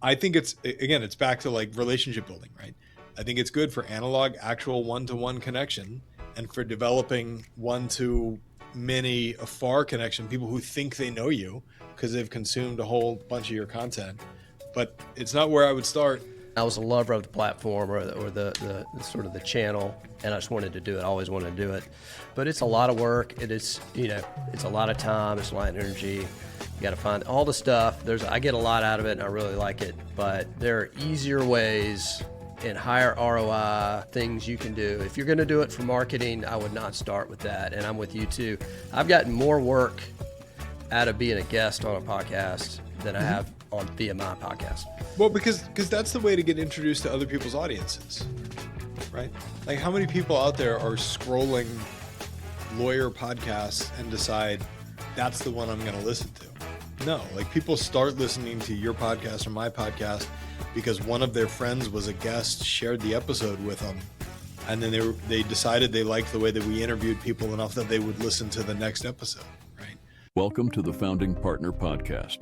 I think it's back to like relationship building, right? I think it's good for analog, actual one-to-one connection, and for developing one-to-many afar connection, people who think they know you because they've consumed a whole bunch of your content. But it's not where I would start. I was a lover of the platform or the sort of the channel, and I just wanted to do it. I always wanted to do it. But it's a lot of work. It is, it's a lot of time. It's a lot of energy. You got to find all the stuff. I get a lot out of it, and I really like it. But there are easier ways and higher ROI things you can do. If you're going to do it for marketing, I would not start with that. And I'm with you too. I've gotten more work out of being a guest on a podcast than I have via my podcast. Well, because that's the way to get introduced to other people's audiences, right? Like, how many people out there are scrolling lawyer podcasts and decide that's the one I'm going to listen to? No, like, people start listening to your podcast or my podcast because one of their friends was a guest, shared the episode with them, and then they decided they liked the way that we interviewed people enough that they would listen to the next episode, right? Welcome to the Founding Partner Podcast.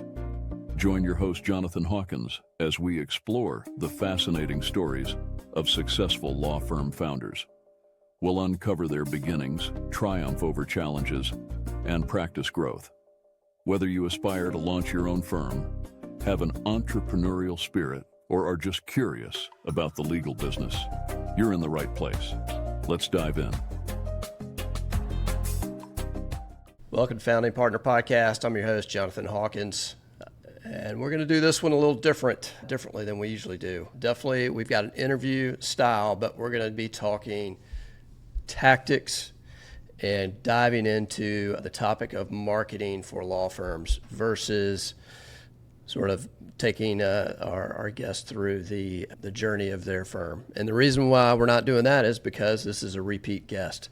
Join your host, Jonathan Hawkins, as we explore the fascinating stories of successful law firm founders. We'll uncover their beginnings, triumph over challenges, and practice growth. Whether you aspire to launch your own firm, have an entrepreneurial spirit, or are just curious about the legal business, you're in the right place. Let's dive in. Welcome to Founding Partner Podcast. I'm your host, Jonathan Hawkins. And we're going to do this one a little differently than we usually do. Definitely, we've got an interview style, but we're going to be talking tactics and diving into the topic of marketing for law firms versus sort of taking our guests through the journey of their firm. And the reason why we're not doing that is because this is a repeat guest.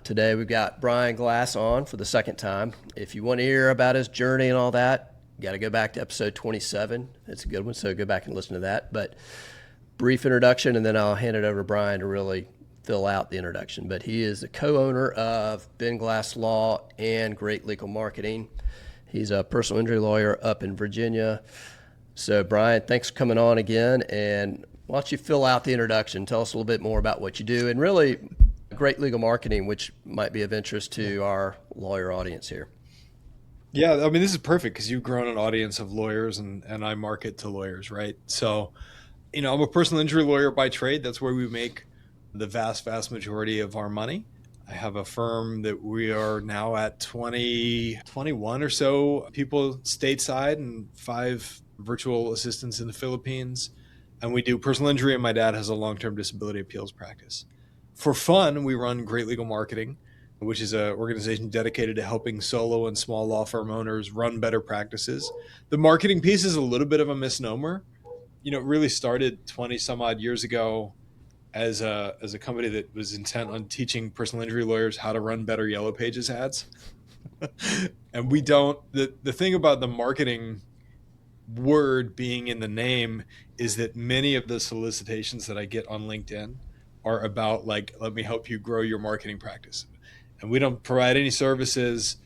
Today, we've got Brian Glass on for the second time. If you want to hear about his journey and all that, you got to go back to episode 27. It's a good one, so go back and listen to that. But brief introduction, and then I'll hand it over to Brian to really fill out the introduction. But he is the co-owner of Ben Glass Law and Great Legal Marketing. He's a personal injury lawyer up in Virginia. So, Brian, thanks for coming on again. And why don't you fill out the introduction? Tell us a little bit more about what you do, and really Great Legal Marketing, which might be of interest to our lawyer audience here. Yeah, I mean, this is perfect because you've grown an audience of lawyers and I market to lawyers, right? So, I'm a personal injury lawyer by trade. That's where we make the vast majority of our money. I have a firm that we are now at 21 or so people stateside and 5 virtual assistants in the Philippines. And we do personal injury, and my dad has a long-term disability appeals practice. For fun, we run Great Legal Marketing, which is an organization dedicated to helping solo and small law firm owners run better practices. The marketing piece is a little bit of a misnomer. It really started 20 some odd years ago as a company that was intent on teaching personal injury lawyers how to run better Yellow Pages ads. And we don't, the thing about the marketing word being in the name is that many of the solicitations that I get on LinkedIn are about, like, let me help you grow your marketing practice. And we don't provide any services.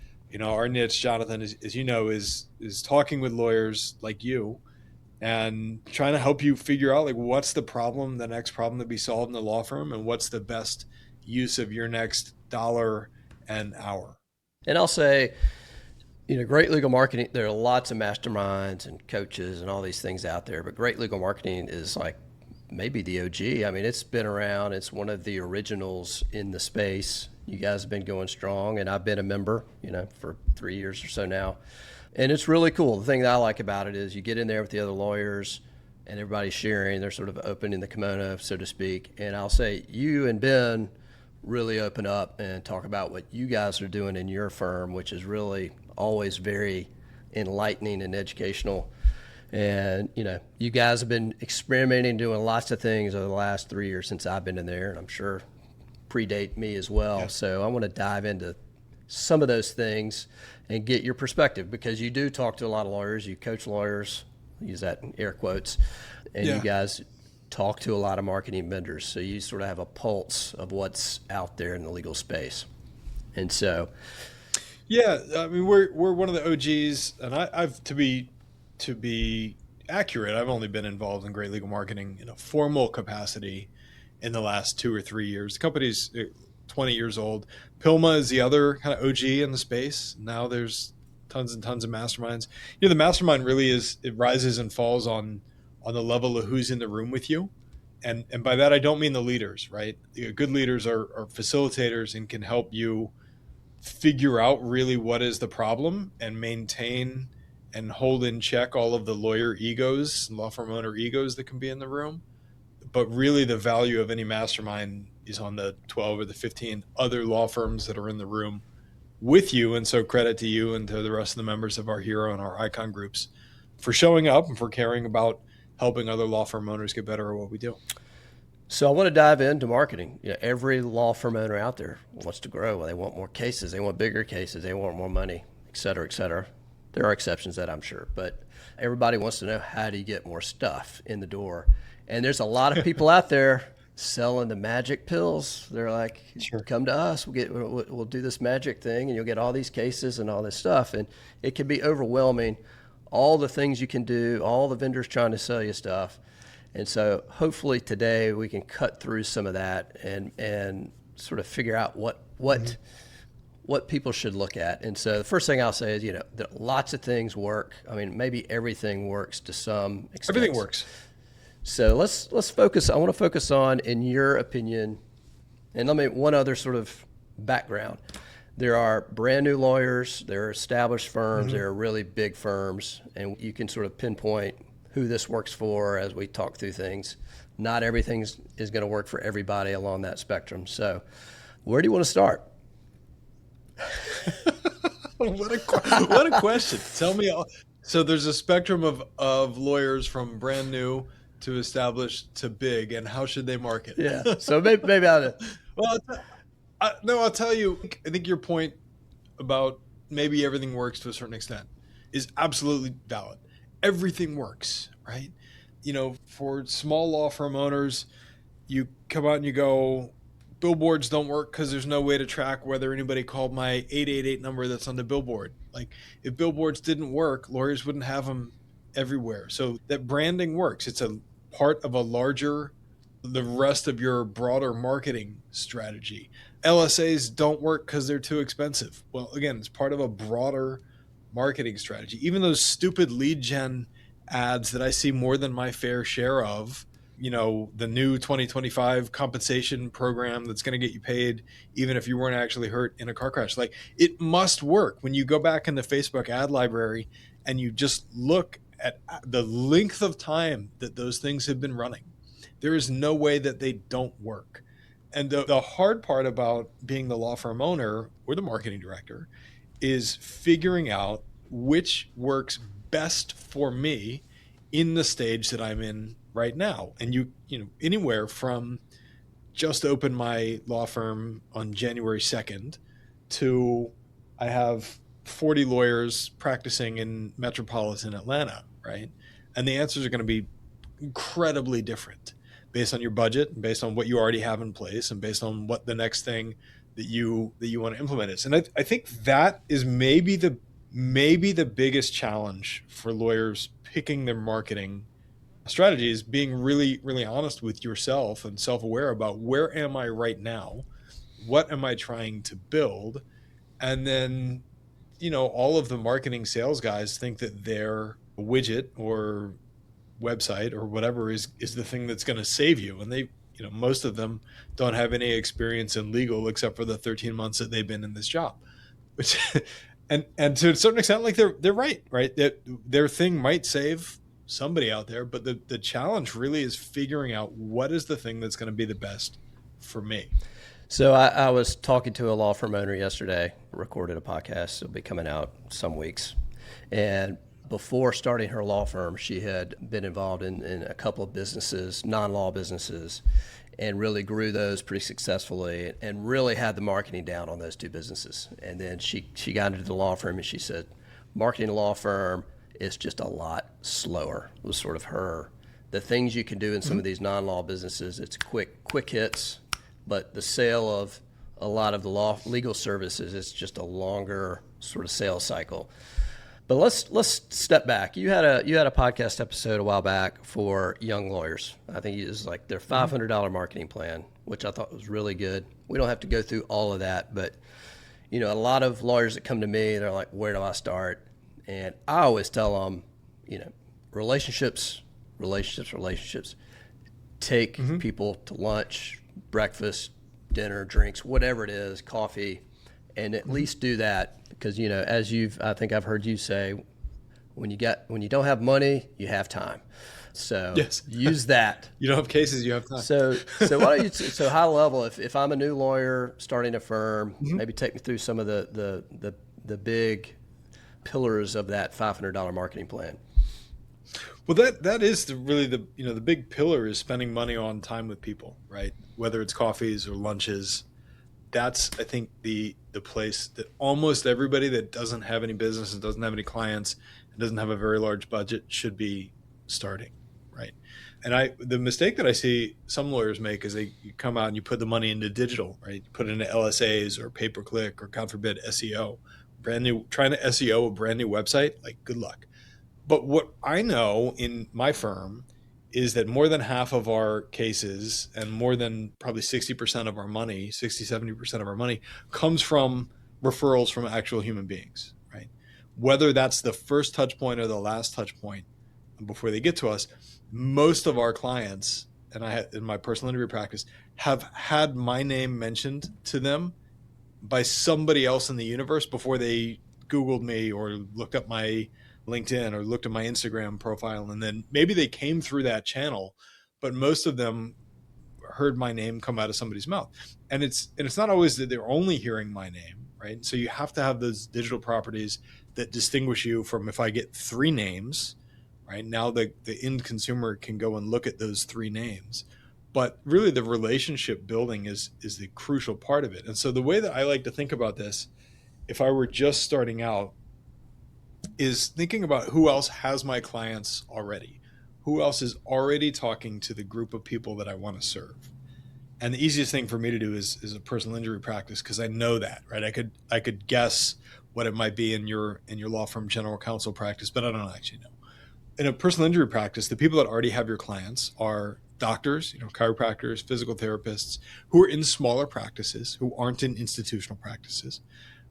Our niche, Jonathan, as you know, is talking with lawyers like you and trying to help you figure out, like, what's the next problem to be solved in the law firm, and what's the best use of your next dollar and hour. And I'll say, Great Legal Marketing, there are lots of masterminds and coaches and all these things out there, but Great Legal Marketing is like maybe the OG. I mean, it's been around. It's one of the originals in the space. You guys have been going strong, and I've been a member, for 3 years or so now. And it's really cool. The thing that I like about it is you get in there with the other lawyers and everybody's sharing. They're sort of opening the kimono, so to speak. And I'll say you and Ben really open up and talk about what you guys are doing in your firm, which is really always very enlightening and educational. And, you guys have been experimenting, doing lots of things over the last 3 years since I've been in there, and I'm sure predate me as well. Yeah. So I want to dive into some of those things and get your perspective, because you do talk to a lot of lawyers, you coach lawyers, use that in air quotes, and you guys talk to a lot of marketing vendors. So you sort of have a pulse of what's out there in the legal space. And so, yeah, I mean, we're one of the OGs, and I've to be accurate, I've only been involved in great legal marketing in a formal capacity in the last 2 or 3 years. The company's 20 years old. Pilma is the other kind of OG in the space. Now there's tons and tons of masterminds. The mastermind really it rises and falls on the level of who's in the room with you. And by that, I don't mean the leaders, right? Good leaders are facilitators and can help you figure out really what is the problem and maintain and hold in check all of the lawyer egos, law firm owner egos that can be in the room. But really the value of any mastermind is on the 12 or the 15 other law firms that are in the room with you. And so credit to you and to the rest of the members of our hero and our icon groups for showing up and for caring about helping other law firm owners get better at what we do. So I want to dive into marketing. Every law firm owner out there wants to grow. They want more cases. They want bigger cases. They want more money, et cetera, et cetera. There are exceptions to that, I'm sure. But everybody wants to know, how do you get more stuff in the door? And there's a lot of people out there selling the magic pills. They're like, Sure. Come to us. We'll do this magic thing, and you'll get all these cases and all this stuff. And it can be overwhelming, all the things you can do, all the vendors trying to sell you stuff. And so hopefully today we can cut through some of that and sort of figure out what people should look at. And so the first thing I'll say is, that lots of things work. I mean, maybe everything works to some extent. Everything works. So let's focus. I want to focus on, in your opinion, and one other sort of background. There are brand new lawyers, there are established firms, there are really big firms, and you can sort of pinpoint who this works for as we talk through things. Not everything is going to work for everybody along that spectrum. So where do you want to start? What a question. Tell me. So there's a spectrum of lawyers from brand new to established to big, and how should they market? Yeah. So maybe I'll... Well, I'll tell you, I think your point about maybe everything works to a certain extent is absolutely valid. Everything works, right? For small law firm owners, you come out and you go, billboards don't work because there's no way to track whether anybody called my 888 number that's on the billboard. Like, if billboards didn't work, lawyers wouldn't have them everywhere. So that branding works. It's a part of the rest of your broader marketing strategy. LSAs don't work because they're too expensive. Well, again, it's part of a broader marketing strategy. Even those stupid lead gen ads that I see more than my fair share of, the new 2025 compensation program that's going to get you paid even if you weren't actually hurt in a car crash. Like, it must work. When you go back in the Facebook ad library and you just look at the length of time that those things have been running, there is no way that they don't work. And the hard part about being the law firm owner or the marketing director is figuring out which works best for me in the stage that I'm in right now. And anywhere from just opened my law firm on January 2nd to I have 40 lawyers practicing in metropolitan Atlanta, right? And the answers are going to be incredibly different based on your budget, and based on what you already have in place, and based on what the next thing that you want to implement is. And I think that is maybe the biggest challenge for lawyers picking their marketing strategy, is being really, really honest with yourself and self-aware about where am I right now? What am I trying to build? And then, all of the marketing sales guys think that their widget or website or whatever is the thing that's going to save you. And they, most of them don't have any experience in legal except for the 13 months that they've been in this job, which, and to a certain extent, like they're right? That their thing might save somebody out there, but the challenge really is figuring out what is the thing that's going to be the best for me. So I was talking to a law firm owner yesterday, recorded a podcast. It'll be coming out some weeks. And before starting her law firm, she had been involved in a couple of businesses, non-law businesses, and really grew those pretty successfully and really had the marketing down on those two businesses. And then she got into the law firm and she said, marketing a law firm is just a lot slower, was sort of the things you can do in some of these non-law businesses. It's quick hits, but the sale of a lot of the legal services is just a longer sort of sales cycle. But let's step back. You had a podcast episode a while back for young lawyers. I think it was like their $500 marketing plan, which I thought was really good. We don't have to go through all of that, but a lot of lawyers that come to me, they're like, "Where do I start?" And I always tell them, relationships, relationships, relationships. Take people to lunch, breakfast, dinner, drinks, whatever it is, coffee, and at least do that. Because I think I've heard you say, when you don't have money, you have time. So Yes. use that. You don't have cases, you have time. So why don't you? So high level, if I'm a new lawyer starting a firm, maybe take me through some of the big pillars of that $500 marketing plan. Well, that is really the big pillar is spending money on time with people, right? Whether it's coffees or lunches. That's, I think, the place that almost everybody that doesn't have any business and doesn't have any clients and doesn't have a very large budget should be starting, right? And the mistake that I see some lawyers make is you come out and you put the money into digital, right? You put it into LSAs or pay-per-click or, God forbid, SEO. Trying to SEO a brand new website, like, good luck. But what I know in my firm is that more than half of our cases and more than probably 60% of our money, 60-70% of our money comes from referrals from actual human beings, right? Whether that's the first touch point or the last touch point before they get to us, most of our clients, and I in my personal interview practice, have had my name mentioned to them by somebody else in the universe before they Googled me or looked up my LinkedIn or looked at my Instagram profile, and then maybe they came through that channel, but most of them heard my name come out of somebody's mouth. And it's not always that they're only hearing my name, right? So you have to have those digital properties that distinguish you from, if I get 3 names, right? Now the end consumer can go and look at those 3 names. But really the relationship building is the crucial part of it. And so the way that I like to think about this, if I were just starting out, is thinking about who else has my clients already, who else is already talking to the group of people that I want to serve. And the easiest thing for me to do is a personal injury practice, because I know that, right? I could guess what it might be in your law firm general counsel practice, but I don't actually know. In a personal injury practice, the people that already have your clients are doctors, chiropractors, physical therapists, who are in smaller practices, who aren't in institutional practices.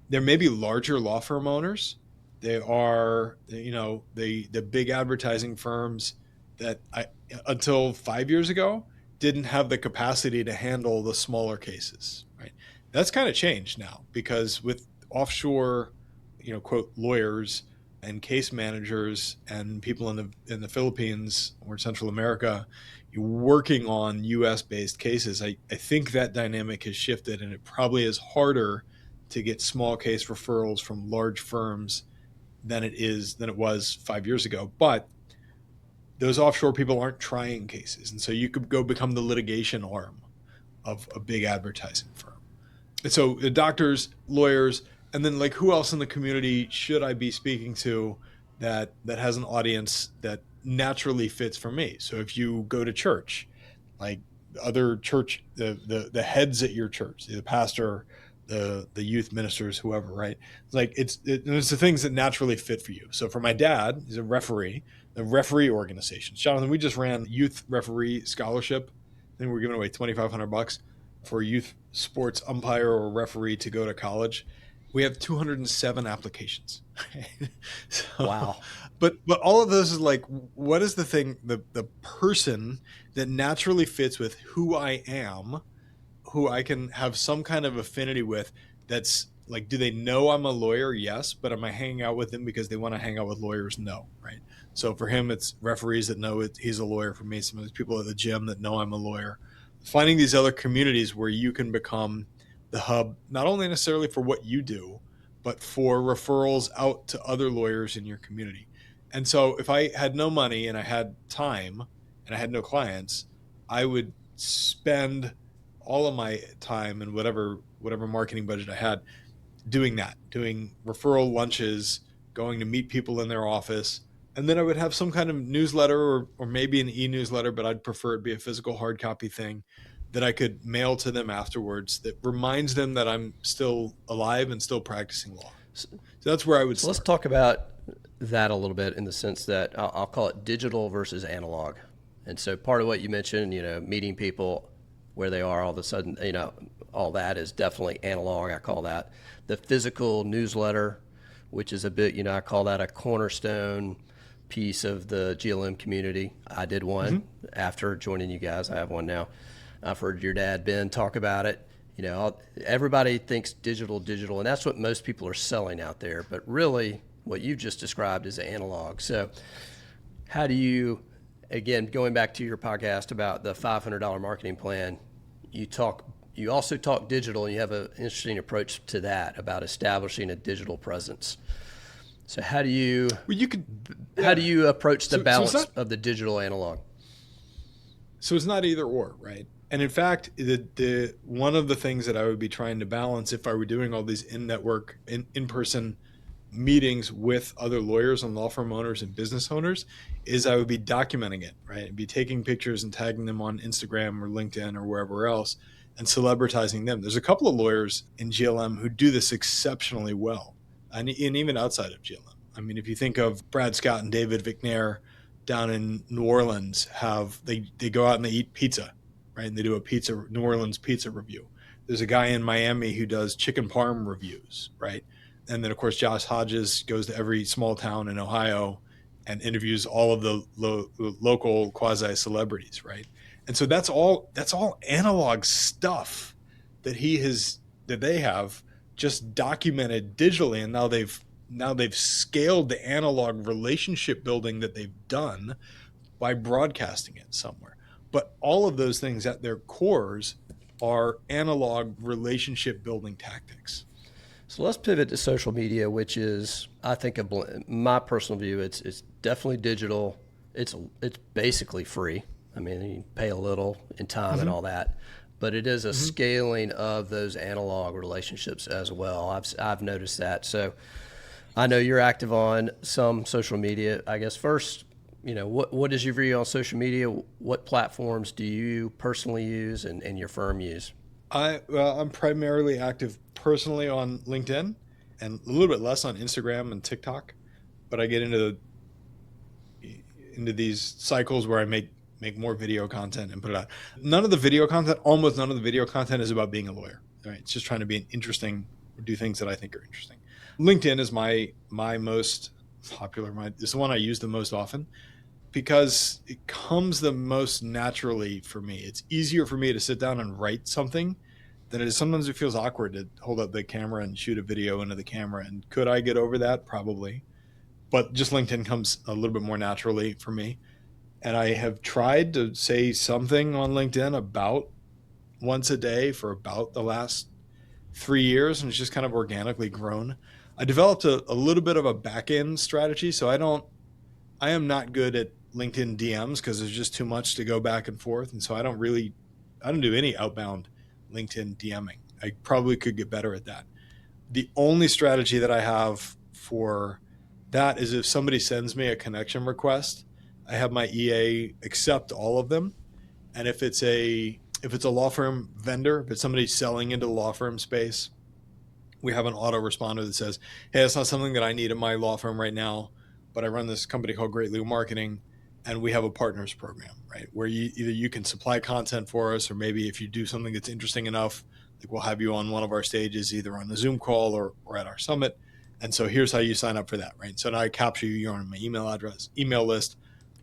There may be larger law firm owners. They are, the big advertising firms that until 5 years ago, didn't have the capacity to handle the smaller cases, right? That's kind of changed now, because with offshore, quote, lawyers and case managers and people in the Philippines or Central America working on US based cases, I think that dynamic has shifted, and it probably is harder to get small case referrals from large firms than it was 5 years ago. But those offshore people aren't trying cases. And so you could go become the litigation arm of a big advertising firm. And so the doctors, lawyers, and then like who else in the community should I be speaking to that has an audience that naturally fits for me? So if you go to church, like other church, the heads at your church, the pastor, the youth ministers, whoever, right? It's the things that naturally fit for you. So for my dad, he's a referee, the referee organizations. Jonathan, we just ran youth referee scholarship. I think we're giving away $2,500 for a youth sports umpire or referee to go to college. We have 207 applications. So, wow. But all of those is like, what is the thing, the person that naturally fits with who I am, who I can have some kind of affinity with? That's like, do they know I'm a lawyer? Yes. But am I hanging out with them because they want to hang out with lawyers? No. Right. So for him, it's referees that know he's a lawyer. For me, some of these people at the gym that know I'm a lawyer. Finding these other communities where you can become the hub, not only necessarily for what you do, but for referrals out to other lawyers in your community. And so if I had no money and I had time and I had no clients, I would spend all of my time and whatever marketing budget I had doing referral lunches, going to meet people in their office. And then I would have some kind of newsletter or maybe an e-newsletter, but I'd prefer it be a physical hard copy thing that I could mail to them afterwards that reminds them that I'm still alive and still practicing law. So that's where I would start. Let's talk about that a little bit in the sense that I'll call it digital versus analog. And so part of what you mentioned, meeting people where they are all of a sudden, all that is definitely analog. I call that the physical newsletter, which is a bit, I call that a cornerstone piece of the GLM community. I did one after joining you guys. I have one now. I've heard your dad, Ben, talk about it. Everybody thinks digital, and that's what most people are selling out there. But really, what you just described is analog. So how do you, again, going back to your podcast about the $500 marketing plan, you also talk digital, and you have an interesting approach to that about establishing a digital presence. So how do you approach the balance of the digital analog? So it's not either or, right? And in fact, the one of the things that I would be trying to balance if I were doing all these in-network, in-person meetings with other lawyers and law firm owners and business owners is I would be documenting it, right? I'd be taking pictures and tagging them on Instagram or LinkedIn or wherever else and celebritizing them. There's a couple of lawyers in GLM who do this exceptionally well, and even outside of GLM. I mean, if you think of Brad Scott and David Vicknair down in New Orleans, they go out and they eat pizza, right? And they do a New Orleans pizza review. There's a guy in Miami who does chicken parm reviews, right? And then, of course, Josh Hodges goes to every small town in Ohio and interviews all of the local quasi-celebrities, right? And so that's all analog stuff that they have just documented digitally, and now they've scaled the analog relationship building that they've done by broadcasting it somewhere. But all of those things at their cores are analog relationship building tactics. So let's pivot to social media, which is, I think, my personal view, it's definitely digital. It's basically free. I mean, you pay a little in time and all that, but it is a scaling of those analog relationships as well. I've noticed that. So I know you're active on some social media. I guess first, what is your view on social media? What platforms do you personally use and your firm use? I'm primarily active personally on LinkedIn and a little bit less on Instagram and TikTok, but I get into these cycles where I make more video content and put it out. Almost none of the video content is about being a lawyer. Right? It's just trying to be interesting, or do things that I think are interesting. LinkedIn is my most popular. It's the one I use the most often because it comes the most naturally for me. It's easier for me to sit down and write something than it is. Sometimes it feels awkward to hold up the camera and shoot a video into the camera. And could I get over that? Probably. But just LinkedIn comes a little bit more naturally for me. And I have tried to say something on LinkedIn about once a day for about the last 3 years, and it's just kind of organically grown. I developed a little bit of a back-end strategy. So I am not good at LinkedIn DMs because there's just too much to go back and forth. And so I don't do any outbound LinkedIn DMing. I probably could get better at that. The only strategy that I have for that is if somebody sends me a connection request, I have my EA accept all of them. And if it's a law firm vendor, if it's somebody selling into the law firm space, we have an autoresponder that says, hey, it's not something that I need in my law firm right now, but I run this company called Great Legal Marketing, and we have a partners program, right? Where either you can supply content for us, or maybe if you do something that's interesting enough, like we'll have you on one of our stages, either on the Zoom call or at our summit. And so here's how you sign up for that, right? So now I capture you, you're on my email list.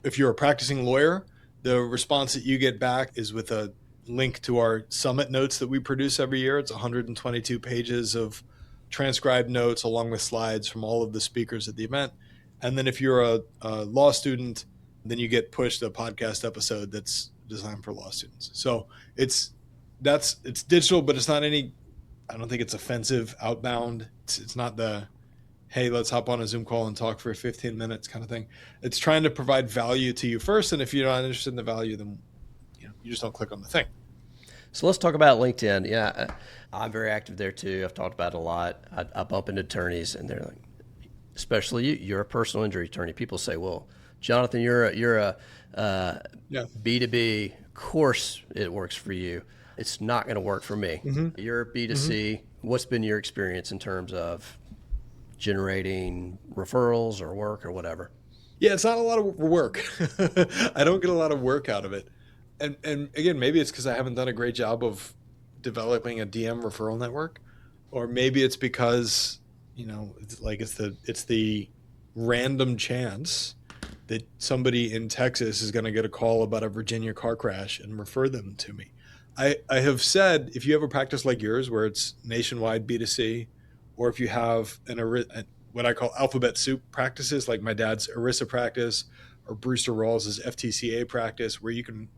If you're a practicing lawyer, the response that you get back is with a link to our summit notes that we produce every year. It's 122 pages of transcribed notes along with slides from all of the speakers at the event. And then if you're a law student, then you get pushed a podcast episode that's designed for law students. So it's digital, but it's not I don't think it's offensive outbound. It's not the, hey, let's hop on a Zoom call and talk for 15 minutes kind of thing. It's trying to provide value to you first. And if you're not interested in the value, then you just don't click on the thing. So let's talk about LinkedIn. Yeah, I'm very active there too. I've talked about it a lot. I bump into attorneys and they're like, especially you're a personal injury attorney. People say, well, Jonathan, you're a B2B. Of course it works for you. It's not going to work for me. Mm-hmm. You're B2C. Mm-hmm. What's been your experience in terms of generating referrals or work or whatever? Yeah, it's not a lot of work. I don't get a lot of work out of it. And again, maybe it's because I haven't done a great job of developing a DM referral network, or maybe it's because, it's the random chance that somebody in Texas is going to get a call about a Virginia car crash and refer them to me. I have said, if you have a practice like yours where it's nationwide B2C, or if you have what I call alphabet soup practices, like my dad's ERISA practice or Brewster Rawls' FTCA practice, where you can,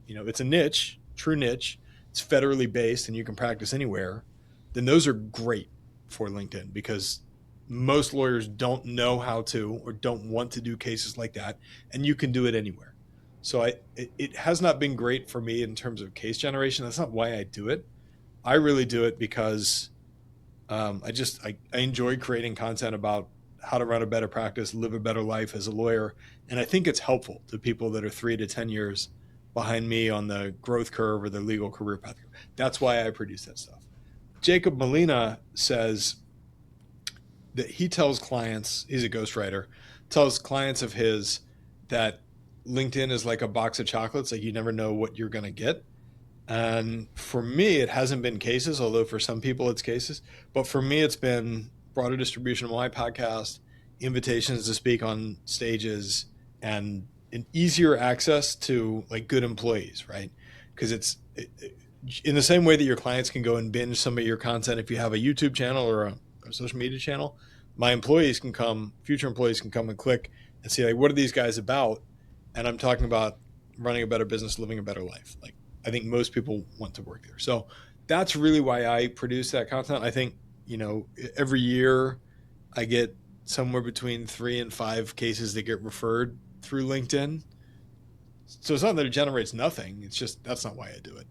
it's a niche, true niche, it's federally based and you can practice anywhere, then those are great for LinkedIn, because most lawyers don't know how to or don't want to do cases like that, and you can do it anywhere. So it has not been great for me in terms of case generation. That's not why I do it. I really do it because I enjoy creating content about how to run a better practice, live a better life as a lawyer. And I think it's helpful to people that are 3 to 10 years behind me on the growth curve or their legal career path. That's why I produce that stuff. Jacob Molina says that he tells clients, he's a ghostwriter, tells clients of his that LinkedIn is like a box of chocolates. Like, you never know what you're going to get. And for me, it hasn't been cases, although for some people it's cases. But for me, it's been broader distribution of my podcast, invitations to speak on stages, and an easier access to like good employees, right? Because in the same way that your clients can go and binge some of your content if you have a YouTube channel or a social media channel, my employees can come, future employees can come and click and see, like, what are these guys about? And I'm talking about running a better business, living a better life. Like, I think most people want to work there. So that's really why I produce that content. I think, every year I get somewhere between 3 and 5 cases that get referred through LinkedIn. So it's not that it generates nothing. It's just, that's not why I do it.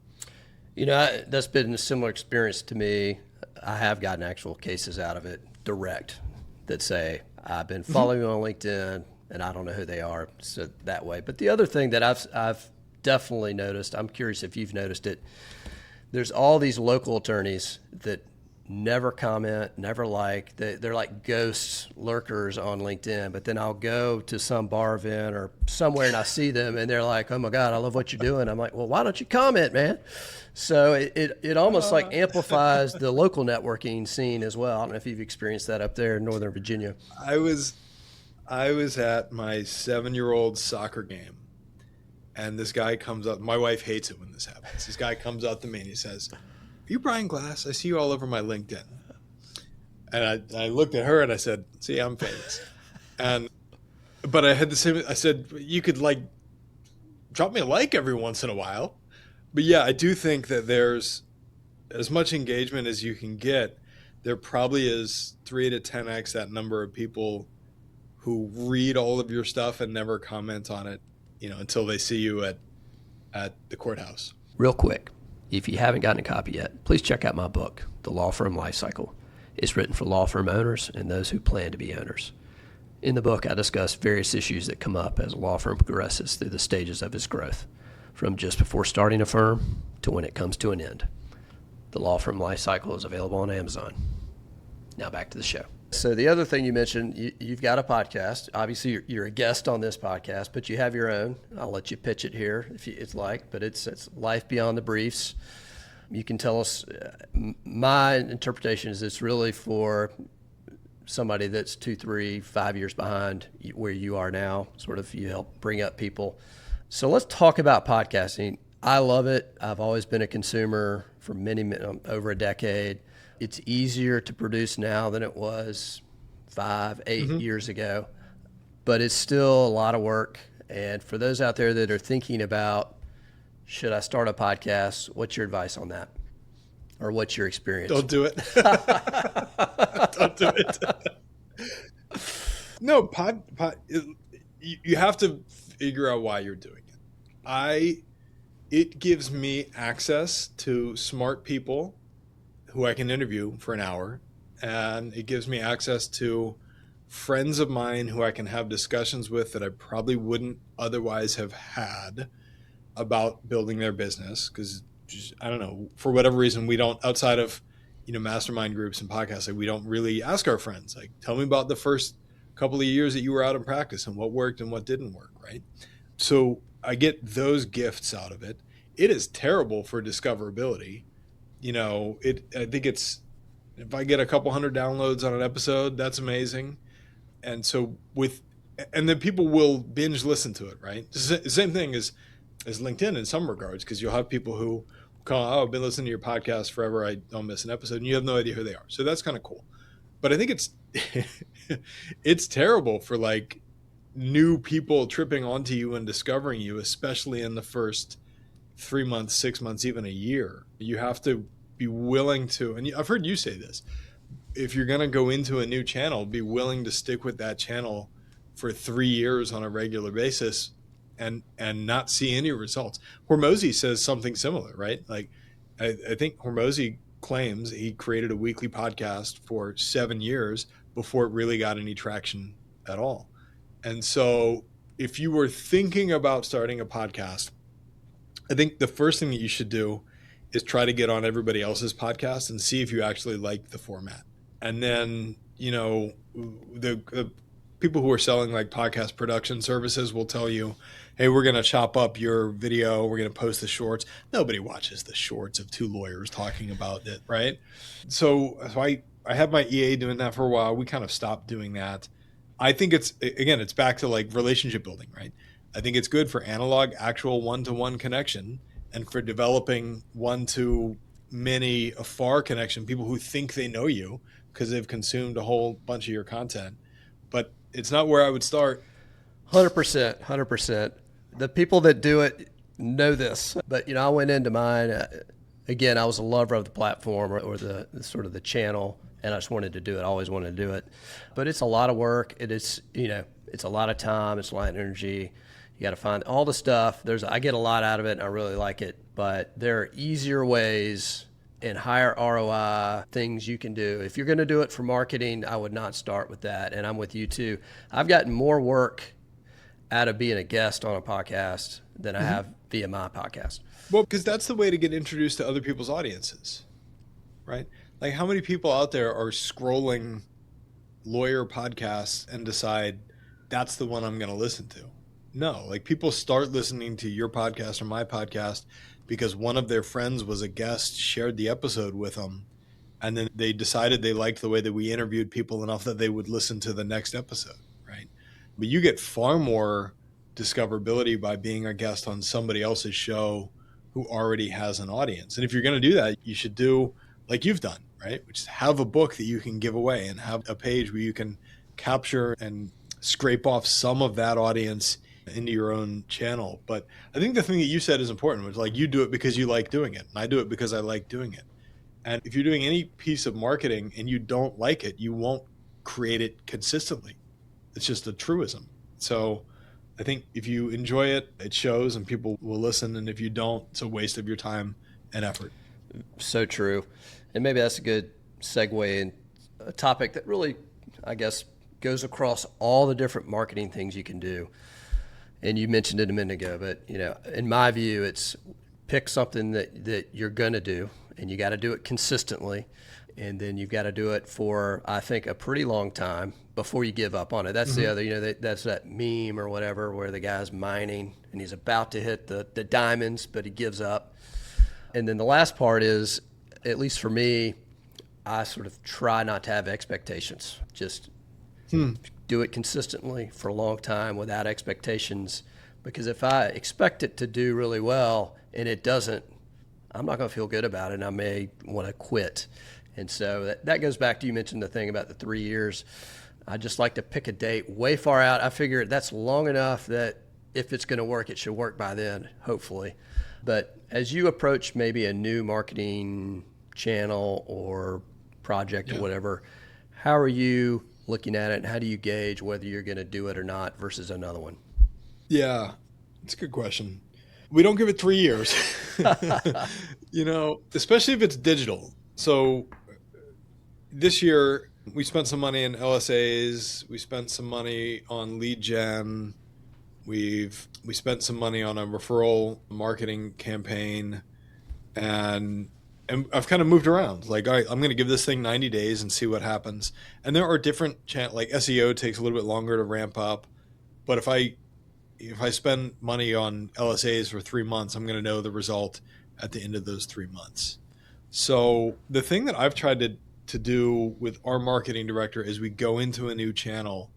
That's been a similar experience to me. I have gotten actual cases out of it, direct, that say, I've been following you on LinkedIn and I don't know who they are. So that way. But the other thing that I've definitely noticed, I'm curious if you've noticed it, there's all these local attorneys that never comment, never like. They're like ghosts, lurkers on LinkedIn. But then I'll go to some bar event or somewhere and I see them and they're like, oh my God, I love what you're doing. I'm like, well, why don't you comment, man? So it almost like amplifies the local networking scene as well. I don't know if you've experienced that up there in Northern Virginia. I was at my 7-year-old soccer game, and this guy comes up. My wife hates it when this happens. This guy comes up to me and he says, "Are you Brian Glass? I see you all over my LinkedIn." And I looked at her and I said, "See, I'm famous." But I had the same. I said, "You could like drop me a like every once in a while." But yeah, I do think that there's as much engagement as you can get. There probably is 3 to 10x that number of people who read all of your stuff and never comment on it, until they see you at the courthouse. Real quick, if you haven't gotten a copy yet, please check out my book, The Law Firm Life Cycle. It's written for law firm owners and those who plan to be owners. In the book, I discuss various issues that come up as a law firm progresses through the stages of its growth, from just before starting a firm to when it comes to an end. The Law Firm Life Cycle is available on Amazon. Now back to the show. So the other thing you mentioned, you've got a podcast. Obviously, you're a guest on this podcast, but you have your own. I'll let you pitch it here if you'd like, but it's Life Beyond the Briefs. You can tell us, my interpretation is it's really for somebody that's 2, 3, 5 years behind where you are now, sort of you help bring up people. So let's talk about podcasting. I love it. I've always been a consumer for over a decade. It's easier to produce now than it was 5, 8 years ago, but it's still a lot of work. And for those out there that are thinking about, should I start a podcast? What's your advice on that? Or what's your experience? Don't do it. Don't do it. No, you have to figure out why you're doing it. It gives me access to smart people who I can interview for an hour, and it gives me access to friends of mine who I can have discussions with that I probably wouldn't otherwise have had about building their business, because I don't know, for whatever reason we don't, outside of mastermind groups and podcasts, like we don't really ask our friends, like, tell me about the first couple of years that you were out in practice and what worked and what didn't work, right? So I get those gifts out of it. It is terrible for discoverability. I think it's, if I get a couple hundred downloads on an episode, that's amazing. And so and then people will binge listen to it, right? Same thing as LinkedIn in some regards, because you'll have people who call, oh, I've been listening to your podcast forever, I don't miss an episode, and you have no idea who they are. So that's kind of cool. But I think it's it's terrible for like new people tripping onto you and discovering you, especially in the first 3 months, 6 months, even a year. You have to be willing to, and I've heard you say this, if you're going to go into a new channel, be willing to stick with that channel for 3 years on a regular basis and not see any results. Hormozy says something similar, right? Like I think Hormozy claims he created a weekly podcast for 7 years before it really got any traction at all. And so if you were thinking about starting a podcast, I think the first thing that you should do is try to get on everybody else's podcast and see if you actually like the format. And then, the people who are selling like podcast production services will tell you, hey, we're going to chop up your video. We're going to post the shorts. Nobody watches the shorts of two lawyers talking about it, right? So I had my EA doing that for a while. We kind of stopped doing that. I think it's back to like relationship building, right? I think it's good for analog, actual one-to-one connection, and for developing one-to-many afar connection, people who think they know you because they've consumed a whole bunch of your content. But it's not where I would start. 100%, 100%. The people that do it know this. But, I went into mine, again, I was a lover of the platform or the sort of the channel, and I just wanted to do it. I always wanted to do it. But it's a lot of work. It is, it's a lot of time. It's a lot of energy. You got to find all the stuff. I get a lot out of it, and I really like it. But there are easier ways and higher ROI things you can do. If you're going to do it for marketing, I would not start with that. And I'm with you too. I've gotten more work out of being a guest on a podcast than I have via my podcast. Well, because that's the way to get introduced to other people's audiences, right? Like how many people out there are scrolling lawyer podcasts and decide that's the one I'm going to listen to? No, like people start listening to your podcast or my podcast because one of their friends was a guest, shared the episode with them, and then they decided they liked the way that we interviewed people enough that they would listen to the next episode, right? But you get far more discoverability by being a guest on somebody else's show who already has an audience. And if you're going to do that, you should do like you've done, right? Which is have a book that you can give away and have a page where you can capture and scrape off some of that audience into your own channel. But I think the thing that you said is important, which like you do it because you like doing it. And I do it because I like doing it. And if you're doing any piece of marketing and you don't like it, you won't create it consistently. It's just a truism. So I think if you enjoy it, it shows and people will listen. And if you don't, it's a waste of your time and effort. So true. And maybe that's a good segue in a topic that really, I guess, goes across all the different marketing things you can do. And you mentioned it a minute ago, but in my view, it's pick something that you're going to do, and you got to do it consistently. And then you've got to do it for, I think, a pretty long time before you give up on it. That's the other, that's that meme or whatever where the guy's mining and he's about to hit the diamonds, but he gives up. And then the last part is, at least for me, I sort of try not to have expectations. Just do it consistently for a long time without expectations. Because if I expect it to do really well and it doesn't, I'm not going to feel good about it, and I may want to quit. And so that goes back to, you mentioned the thing about the 3 years. I just like to pick a date way far out. I figure that's long enough that if it's going to work, it should work by then, hopefully. But as you approach maybe a new marketing channel or project or whatever, how are you looking at it, and how do you gauge whether you're going to do it or not versus another one? Yeah, it's a good question. We don't give it 3 years, especially if it's digital. So this year we spent some money in LSAs. We spent some money on lead gen. We spent some money on a referral marketing campaign, and and I've kind of moved around. Like, all right, I'm going to give this thing 90 days and see what happens. And there are different like SEO takes a little bit longer to ramp up. But if I spend money on LSAs for 3 months, I'm going to know the result at the end of those 3 months. So the thing that I've tried to do with our marketing director as we go into a new channel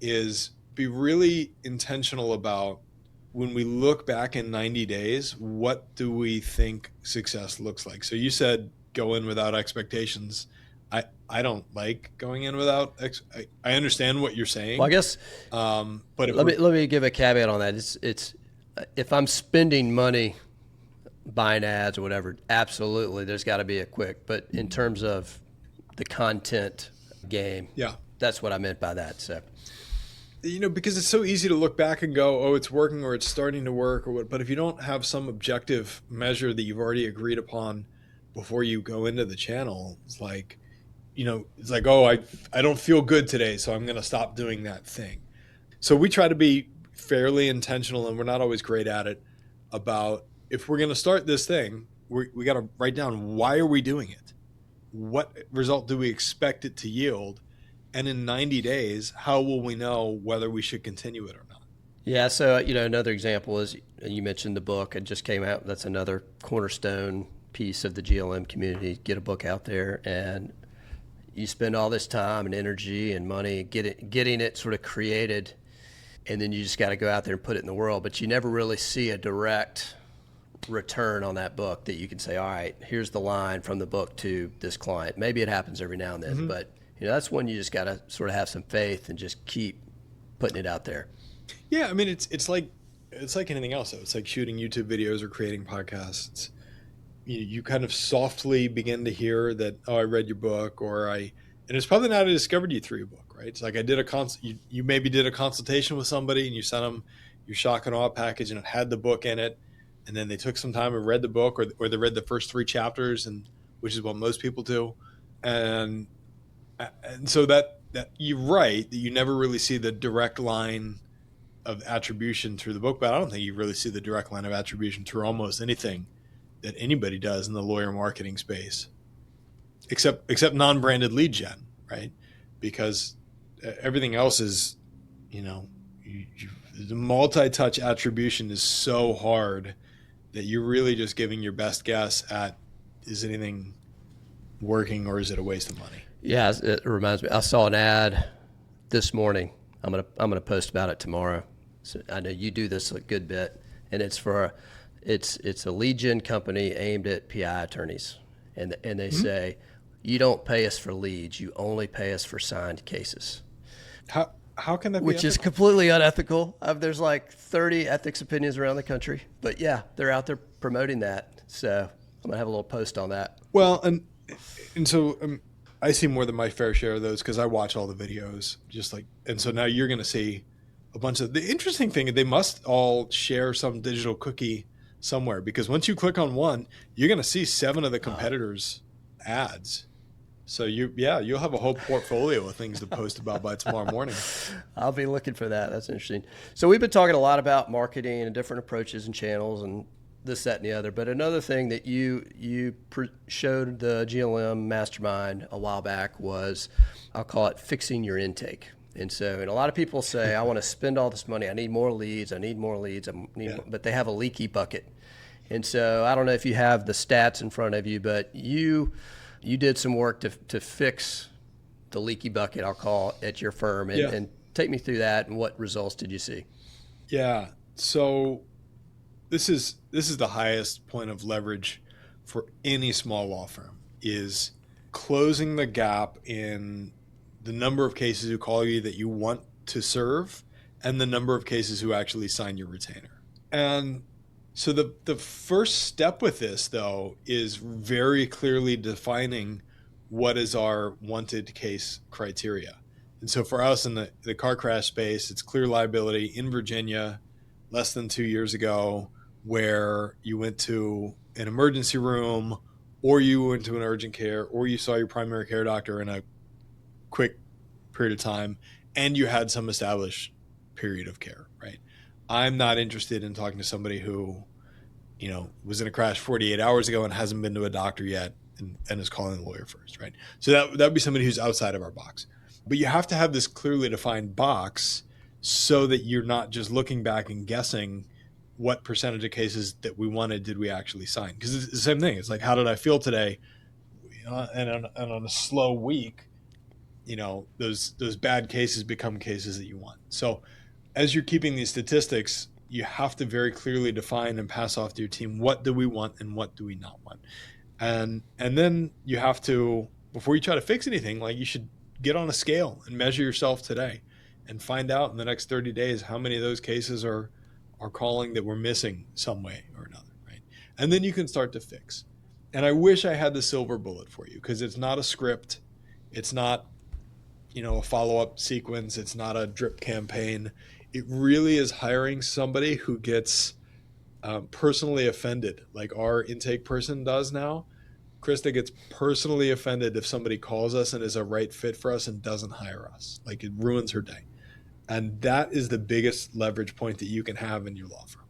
is be really intentional about, when we look back in 90 days, what do we think success looks like? So you said go in without expectations. I don't like going in without I understand what you're saying. Well, I guess, but let me give a caveat on that. It's if I'm spending money buying ads or whatever, absolutely, there's got to be a quick. But in terms of the content game, yeah, that's what I meant by that. So, because it's so easy to look back and go, oh, it's working, or it's starting to work, or what. But if you don't have some objective measure that you've already agreed upon before you go into the channel, it's like, oh, I don't feel good today, so I'm going to stop doing that thing. So we try to be fairly intentional, and we're not always great at it, about, if we're going to start this thing, we got to write down, why are we doing it? What result do we expect it to yield? And in 90 days, how will we know whether we should continue it or not? yeah. So, another example is, you mentioned the book. It just came out. That's another cornerstone piece of the GLM community. Get a book out there, and you spend all this time and energy and money getting it sort of created, and then you just got to go out there and put it in the world. But you never really see a direct return on that book that you can say, all right, here's the line from the book to this client. Maybe it happens every now and then, but that's when you just got to sort of have some faith and just keep putting it out there. Yeah, I mean, it's like anything else, though. It's like shooting YouTube videos or creating podcasts. You kind of softly begin to hear that, oh, I read your book, and it's probably not I discovered you through your book, right? It's like I did you maybe did a consultation with somebody, and you sent them your shock and awe package, and it had the book in it, and then they took some time and read the book, or they read the first 3 chapters, and which is what most people do, and so that you're right that you never really see the direct line of attribution through the book, but I don't think you really see the direct line of attribution through almost anything that anybody does in the lawyer marketing space, except non-branded lead gen, right? Because everything else is, the multi-touch attribution is so hard that you're really just giving your best guess at, is anything working or is it a waste of money? Yeah, it reminds me. I saw an ad this morning. I'm gonna post about it tomorrow. So I know you do this a good bit, and it's for it's a lead gen company aimed at PI attorneys, and they say, you don't pay us for leads, you only pay us for signed cases. How can that be Which ethical? is completely unethical. There's like 30 ethics opinions around the country, but yeah, they're out there promoting that. So I'm gonna have a little post on that. Well, and so I see more than my fair share of those because I watch all the videos, and so now you're going to see a bunch of, the interesting thing, they must all share some digital cookie somewhere, because once you click on one, you're going to see 7 of the competitors' ads. So you'll have a whole portfolio of things to post about by tomorrow morning. I'll be looking for that. That's interesting. So we've been talking a lot about marketing and different approaches and channels and this, that, and the other. But another thing that you showed the GLM Mastermind a while back was, I'll call it fixing your intake. And so, a lot of people say, I want to spend all this money. I need more leads. But they have a leaky bucket. And so I don't know if you have the stats in front of you, but you did some work to fix the leaky bucket, I'll call it, at your firm. And take me through that, and what results did you see? Yeah. So this is the highest point of leverage for any small law firm, is closing the gap in the number of cases who call you that you want to serve and the number of cases who actually sign your retainer. And so the first step with this, though, is very clearly defining what is our wanted case criteria. And so for us in the car crash space, it's clear liability in Virginia less than 2 years ago, where you went to an emergency room, or you went to an urgent care, or you saw your primary care doctor in a quick period of time, and you had some established period of care, right? I'm not interested in talking to somebody who was in a crash 48 hours ago and hasn't been to a doctor yet and is calling the lawyer first, right? So that'd be somebody who's outside of our box. But you have to have this clearly defined box so that you're not just looking back and guessing what percentage of cases that we wanted did we actually sign. Because it's the same thing. It's like, how did I feel today? And on a slow week, those bad cases become cases that you want. So as you're keeping these statistics, you have to very clearly define and pass off to your team, what do we want and what do we not want? And then you have to, before you try to fix anything, like, you should get on a scale and measure yourself today and find out in the next 30 days how many of those cases are calling that we're missing some way or another, right? And then you can start to fix. And I wish I had the silver bullet for you, because it's not a script. It's not, a follow-up sequence. It's not a drip campaign. It really is hiring somebody who gets personally offended, like our intake person does now. Krista gets personally offended if somebody calls us and is a right fit for us and doesn't hire us. Like, it ruins her day. And that is the biggest leverage point that you can have in your law firm.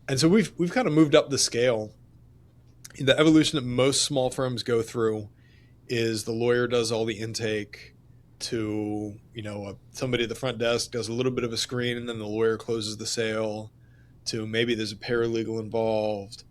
And so we've kind of moved up the scale. The evolution that most small firms go through is the lawyer does all the intake to, somebody at the front desk does a little bit of a screen, and then the lawyer closes the sale, to maybe there's a paralegal involved.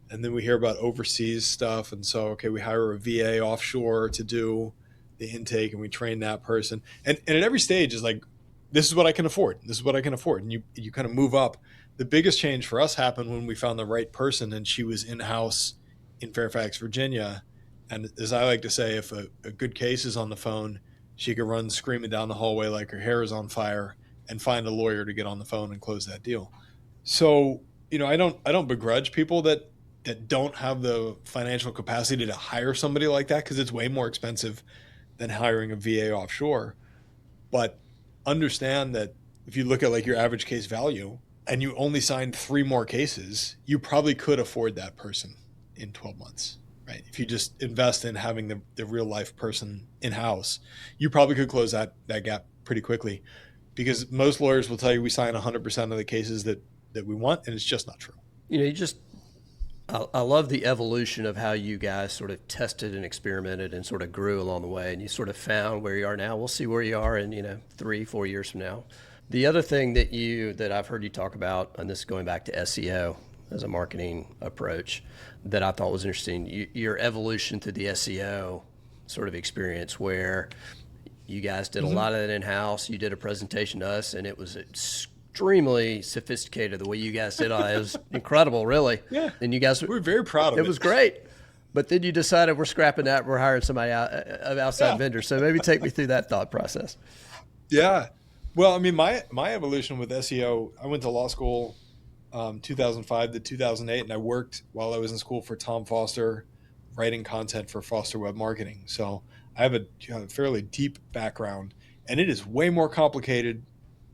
And then we hear about overseas stuff. And so, okay, we hire a VA offshore to do the intake, and we train that person. And at every stage is like, this is what I can afford. This is what I can afford. And you kind of move up. The biggest change for us happened when we found the right person, and she was in-house in Fairfax, Virginia. And as I like to say, if a good case is on the phone, she could run screaming down the hallway like her hair is on fire and find a lawyer to get on the phone and close that deal. So, I don't begrudge people that don't have the financial capacity to hire somebody like that, because it's way more expensive than hiring a VA offshore. But understand that if you look at like your average case value and you only signed 3 more cases, you probably could afford that person in 12 months, right? If you just invest in having the real life person in-house, you probably could close that gap pretty quickly, because most lawyers will tell you we sign 100% of the cases that we want, and it's just not true. I love the evolution of how you guys sort of tested and experimented and sort of grew along the way, and you sort of found where you are now. We'll see where you are in 3-4 years from now. The other thing that I've heard you talk about, and this is going back to SEO as a marketing approach, that I thought was interesting, your evolution to the SEO sort of experience, where you guys did a lot of it in-house. You did a presentation to us, and it was extremely sophisticated the way you guys did it. It was incredible, really. Yeah. And you guys we're very proud of it. It was great. But then you decided, we're scrapping that. We're hiring somebody outside vendor. So maybe take me through that thought process. Yeah. Well, I mean, my evolution with SEO, I went to law school 2005 to 2008, and I worked while I was in school for Tom Foster, writing content for Foster Web Marketing. So I have a fairly deep background, and it is way more complicated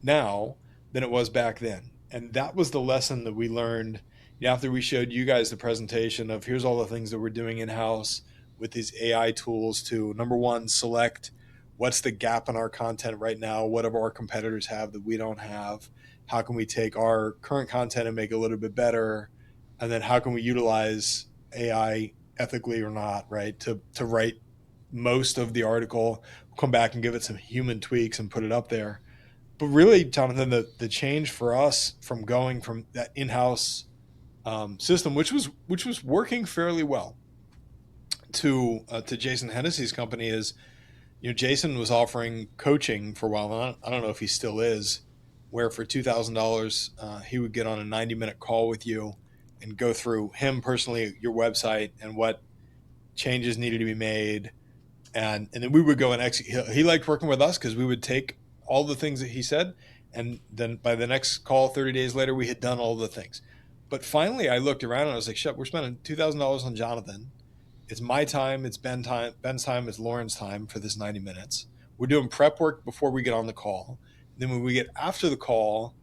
now than it was back then. And that was the lesson that we learned after we showed you guys the presentation of, here's all the things that we're doing in-house with these AI tools to, number one, select what's the gap in our content right now, what do our competitors have that we don't have, how can we take our current content and make it a little bit better, and then how can we utilize AI ethically or not, right, to write most of the article, come back and give it some human tweaks and put it up there. But really, Jonathan, the change for us from going from that in-house system, which was working fairly well, to Jason Hennessy's company is, Jason was offering coaching for a while. And I don't know if he still is, where for $2,000 he would get on a 90-minute call with you and go through him personally, your website, and what changes needed to be made, and then we would go and execute. He liked working with us because we would take all the things that he said, and then by the next call 30 days later, we had done all the things. But finally I looked around and I was like, shit, we're spending $2,000 on Jonathan. It's my time, it's Ben's time, it's Lauren's time for this 90 minutes. We're doing prep work before we get on the call. Then when we get after the call,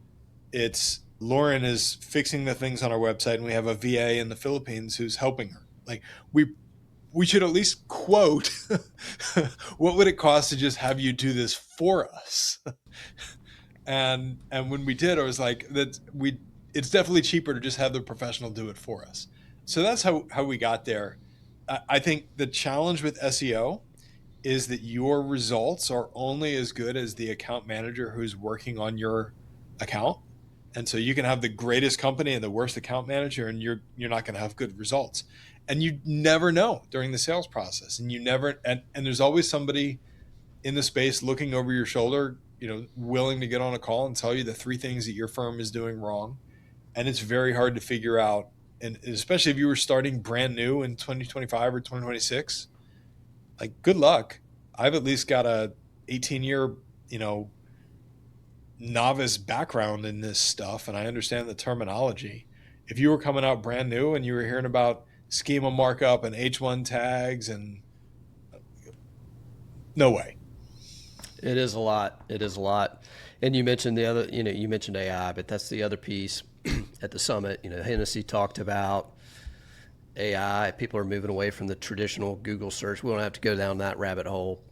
it's Lauren is fixing the things on our website, and we have a VA in the Philippines who's helping her. Like, we should at least quote what would it cost to just have you do this for us. And when we did, I was like, that it's definitely cheaper to just have the professional do it for us. So that's how we got there. I think the challenge with SEO is that your results are only as good as the account manager who's working on your account. And so you can have the greatest company and the worst account manager, and you're not going to have good results. And you never know during the sales process. And you never and there's always somebody in the space looking over your shoulder, willing to get on a call and tell you the 3 things that your firm is doing wrong. And it's very hard to figure out. And especially if you were starting brand new in 2025 or 2026, like, good luck. I've at least got a 18-year, novice background in this stuff, and I understand the terminology. If you were coming out brand new and you were hearing about schema markup and H1 tags, and no way. It is a lot. It is a lot. And you mentioned the other, you mentioned AI, but that's the other piece at the summit. Hennessy talked about AI. People are moving away from the traditional Google search. We don't have to go down that rabbit hole.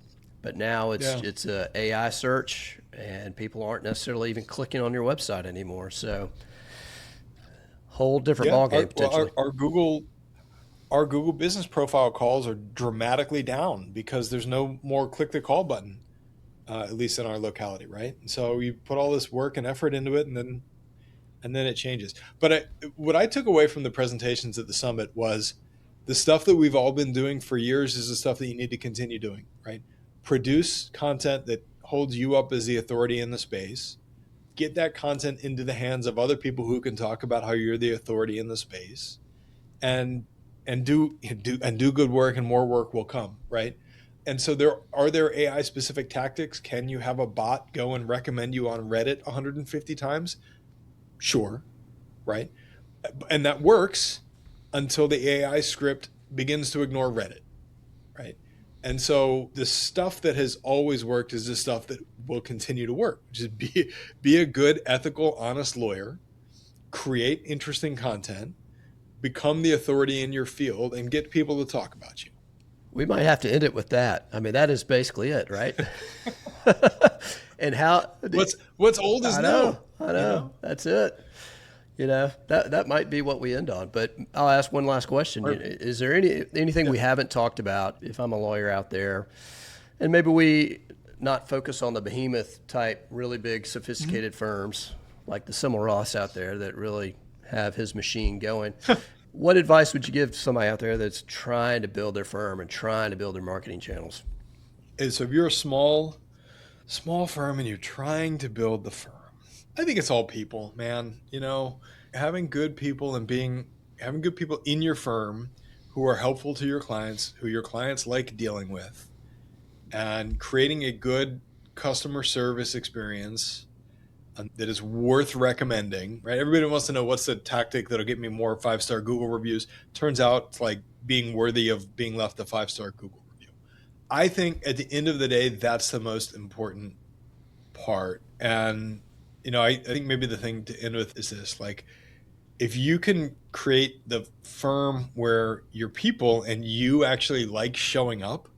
But now it's a AI search, and people aren't necessarily even clicking on your website anymore. So, whole different ballgame potentially. Our Google business profile calls are dramatically down because there's no more click the call button, at least in our locality, right? And so you put all this work and effort into it, and then it changes. But what I took away from the presentations at the summit was the stuff that we've all been doing for years is the stuff that you need to continue doing, right? Produce content that holds you up as the authority in the space. Get that content into the hands of other people who can talk about how you're the authority in the space, and do good work, and more work will come, right? And so are there AI specific tactics? Can you have a bot go and recommend you on Reddit 150 times? Sure, right? And that works until the AI script begins to ignore Reddit, right? And so the stuff that has always worked is the stuff that will continue to work. Just be a good, ethical, honest lawyer, create interesting content, become the authority in your field, and get people to talk about you. We might have to end it with that. I mean, that is basically it, right? And how what's old is new. I know. That's it. That might be what we end on. But I'll ask one last question. Is there anything we haven't talked about, if I'm a lawyer out there, and maybe we not focus on the behemoth type, really big, sophisticated firms like the Simmel Ross out there that really have his machine going. What advice would you give to somebody out there that's trying to build their firm and trying to build their marketing channels? So if you're a small firm and you're trying to build the firm, I think it's all people, man. Having good people and having good people in your firm who are helpful to your clients, who your clients like dealing with, and creating a good customer service experience that is worth recommending, right? Everybody wants to know what's the tactic that'll get me more 5-star Google reviews. Turns out it's like being worthy of being left a 5-star Google review. I think at the end of the day, that's the most important part. And, I think maybe the thing to end with is this, like, if you can create the firm where your people and you actually like showing up,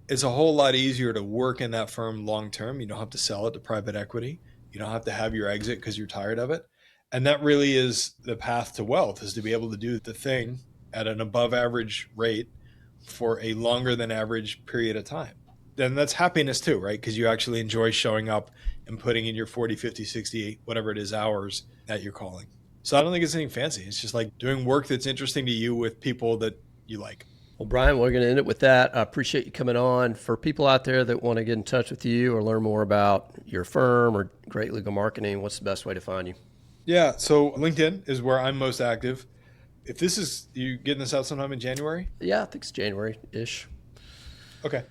it's a whole lot easier to work in that firm long-term. You don't have to sell it to private equity. You don't have to have your exit because you're tired of it. And that really is the path to wealth, is to be able to do the thing at an above average rate for a longer than average period of time. Then that's happiness too, right? Because you actually enjoy showing up and putting in your 40, 50, 60, whatever it is, hours at your calling. So I don't think it's anything fancy. It's just like doing work that's interesting to you with people that you like. Well, Brian, we're going to end it with that. I appreciate you coming on. For people out there that want to get in touch with you or learn more about your firm or Great Legal Marketing, what's the best way to find you? Yeah, so LinkedIn is where I'm most active. If this is, you getting this out sometime in January? Yeah, I think it's January-ish. Okay.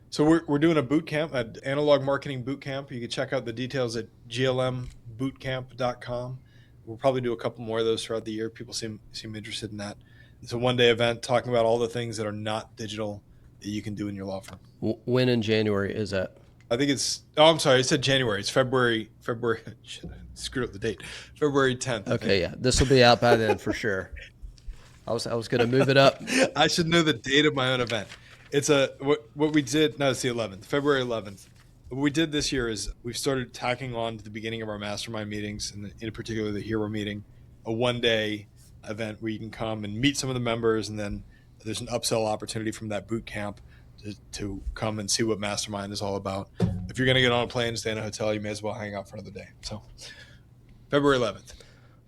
So we're doing a boot camp, an analog marketing boot camp. You can check out the details at glmbootcamp.com. We'll probably do a couple more of those throughout the year. People seem interested in that. It's a one-day event talking about all the things that are not digital that you can do in your law firm. When in January is that? I think I'm sorry, I said January. It's February, shit, I screwed up the date. February 10th. Okay, yeah. This will be out by then for sure. I was going to move it up. I should know the date of my own event. It's what we did. No, it's the 11th, February 11th. What we did this year is we've started tacking on to the beginning of our mastermind meetings, and in particular the hero meeting, a one-day event where you can come and meet some of the members, and then there's an upsell opportunity from that boot camp to come and see what Mastermind is all about. If you're going to get on a plane and stay in a hotel, you may as well hang out for another day. So February 11th.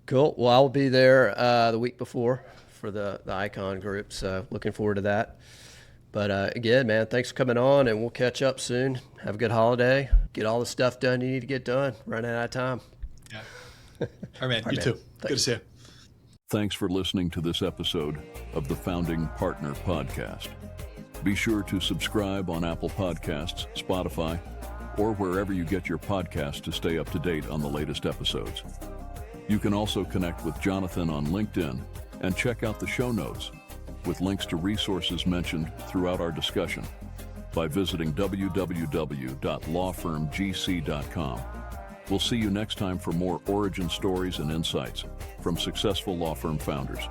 Cool. Well, I'll be there the week before for the Icon group, so looking forward to that. But again, man, thanks for coming on, and we'll catch up soon. Have a good holiday. Get all the stuff done you need to get done. Running out of time. Yeah. All right, man. You too. Good to see you. Thanks for listening to this episode of the Founding Partner Podcast. Be sure to subscribe on Apple Podcasts, Spotify, or wherever you get your podcasts to stay up to date on the latest episodes. You can also connect with Jonathan on LinkedIn and check out the show notes with links to resources mentioned throughout our discussion by visiting www.lawfirmgc.com. We'll see you next time for more origin stories and insights from successful law firm founders.